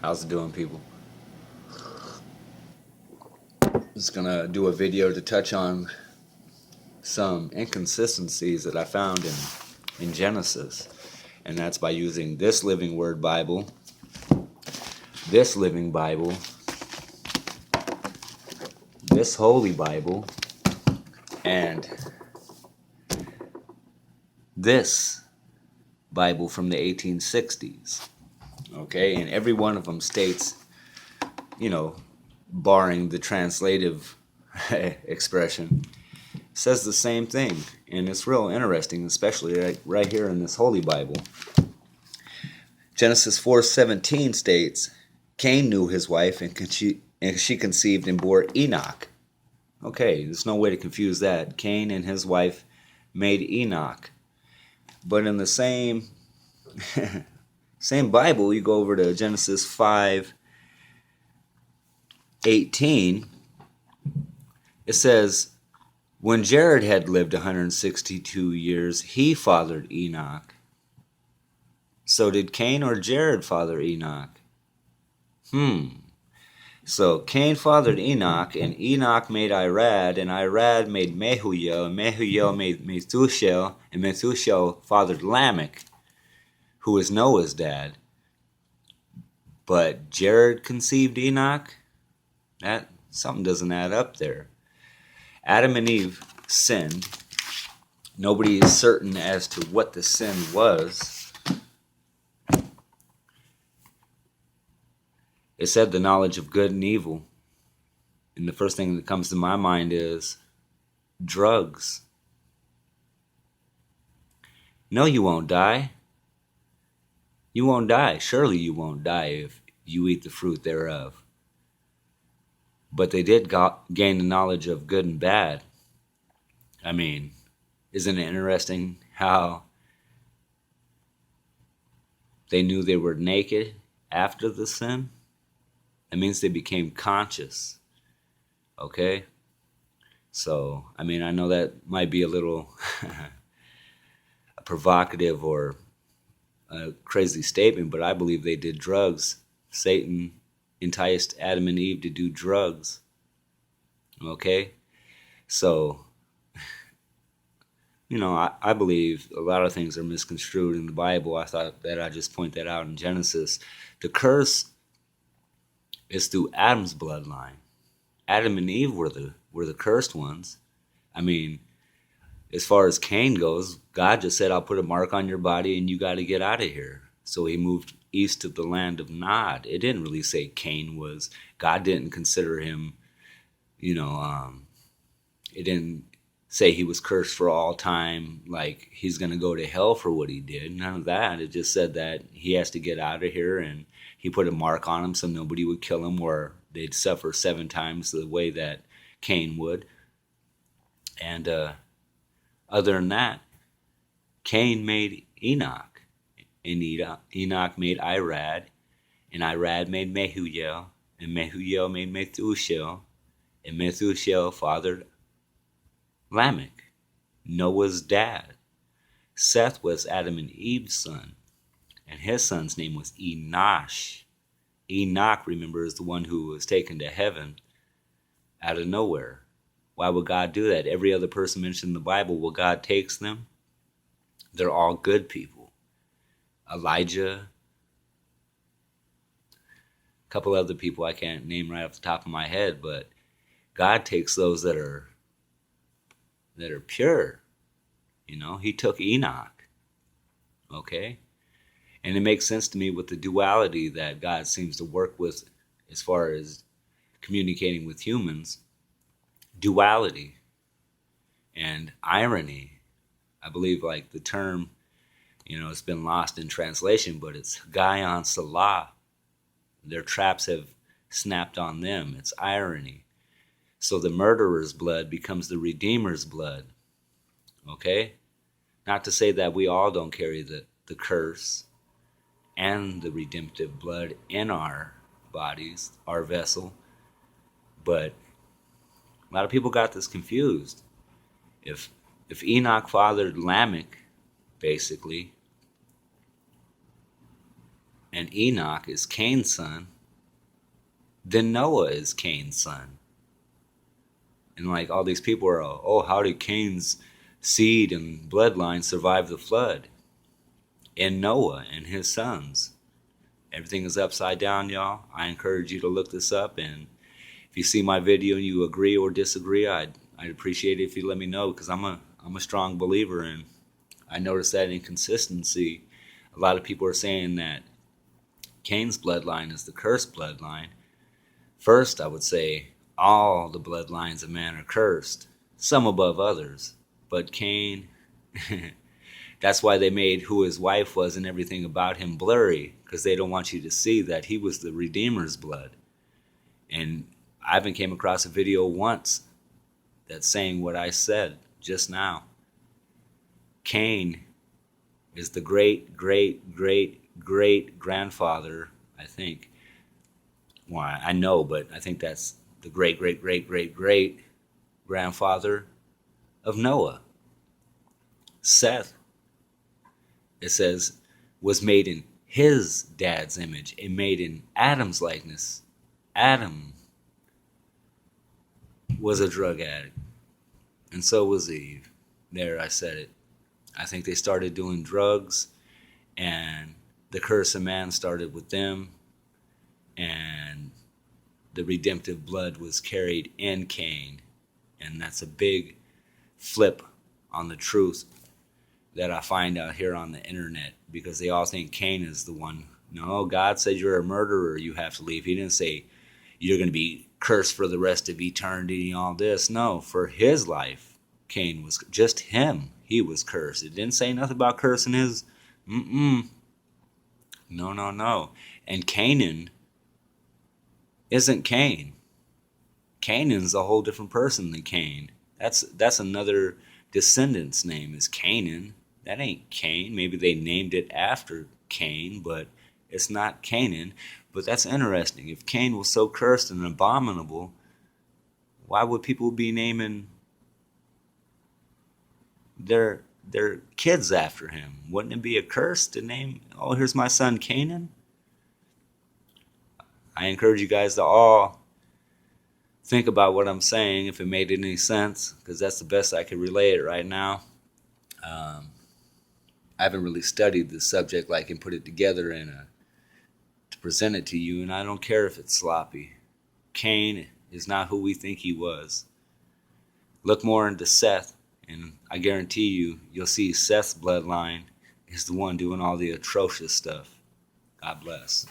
How's it doing, people? Just gonna do a video to touch on some inconsistencies that I found in Genesis, and that's by using this Living Word Bible, this Living Bible, this Holy Bible, and this Bible from the 1860s. Okay, and every one of them states, barring the translative expression, says the same thing. And it's real interesting, especially right here in this Holy Bible. Genesis 4:17 states, Cain knew his wife, and she conceived and bore Enoch. Okay, there's no way to confuse that. Cain and his wife made Enoch. But in the same Bible, you go over to Genesis 5:18, it says, when Jared had lived 162 years, he fathered Enoch. So did Cain or Jared father Enoch? So Cain fathered Enoch, and Enoch made Irad, and Irad made Mehuel, and Mehuel made Methuselah, and Methuselah fathered Lamech, who was Noah's dad. But Jared conceived Enoch? That something doesn't add up there. Adam and Eve sinned. Nobody is certain as to what the sin was. It said the knowledge of good and evil. And the first thing that comes to my mind is drugs. No, you won't die. You won't die. Surely you won't die if you eat the fruit thereof. But they did gain the knowledge of good and bad. I mean, isn't it interesting how they knew they were naked after the sin? That means they became conscious. Okay? So, I mean, I know that might be a little provocative or a crazy statement, but I believe they did drugs. Satan enticed Adam and Eve to do drugs. Okay? So, I believe a lot of things are misconstrued in the Bible. I thought that I'd just point that out in Genesis. The curse is through Adam's bloodline. Adam and Eve were the cursed ones. I mean, as far as Cain goes, God just said, I'll put a mark on your body and you got to get out of here. So he moved east of the land of Nod. It didn't really say Cain was. God didn't consider him, it didn't say he was cursed for all time, like he's going to go to hell for what he did. None of that. It just said that he has to get out of here, and he put a mark on him so nobody would kill him, or they'd suffer 7 times the way that Cain would. And other than that, Cain made Enoch, and Enoch made Irad, and Irad made Mehuel, and Mehuel made Methuselah, and Methuselah fathered Lamech, Noah's dad. Seth was Adam and Eve's son, and his son's name was Enosh. Enoch, remember, is the one who was taken to heaven out of nowhere. Why would God do that? Every other person mentioned in the Bible, well, God takes them. They're all good people. Elijah, a couple other people I can't name right off the top of my head, but God takes those that are pure. He took Enoch. Okay? And it makes sense to me with the duality that God seems to work with as far as communicating with humans. Duality and irony. I believe like the term, it's been lost in translation, but it's Gaon Salah. Their traps have snapped on them. It's irony. So the murderer's blood becomes the redeemer's blood. Okay? Not to say that we all don't carry the curse and the redemptive blood in our bodies, our vessel, but a lot of people got this confused. If Enoch fathered Lamech, basically, and Enoch is Cain's son, then Noah is Cain's son. And like all these people are, oh, how did Cain's seed and bloodline survive the flood? In Noah and his sons. Everything is upside down, y'all. I encourage you to look this up, and if you see my video and you agree or disagree, I'd appreciate it if you let me know, because I'm a strong believer, and I noticed that inconsistency. A lot of people are saying that Cain's bloodline is the cursed bloodline. First, I would say all the bloodlines of man are cursed, some above others. But Cain, that's why they made who his wife was and everything about him blurry, because they don't want you to see that he was the Redeemer's blood. And I haven't came across a video once that's saying what I said just now. Cain is the great, great, great, great grandfather, I think. Well, I know, but I think that's the great, great, great, great, great grandfather of Noah. Seth, it says, was made in his dad's image and made in Adam's likeness. Adam was a drug addict, and so was Eve. There, I said it. I think they started doing drugs, and the curse of man started with them, and the redemptive blood was carried in Cain. And that's a big flip on the truth that I find out here on the internet, because they all think Cain is the one. No, God said you're a murderer, you have to leave. He didn't say you're going to be cursed for the rest of eternity and all this. No, for his life, Cain was just him. He was cursed. It didn't say nothing about cursing his. No, no, no. And Canaan isn't Cain. Canaan's a whole different person than Cain. That's another descendant's name is Canaan. That ain't Cain. Maybe they named it after Cain, but it's not Canaan. But that's interesting. If Cain was so cursed and abominable, why would people be naming their kids after him? Wouldn't it be a curse to name, oh, here's my son Canaan? I encourage you guys to all think about what I'm saying, if it made any sense, because that's the best I could relay it right now. I haven't really studied the subject like and put it together to present it to you, and I don't care if it's sloppy. Cain is not who we think he was. Look more into Seth, and I guarantee you'll see Seth's bloodline is the one doing all the atrocious stuff. God bless.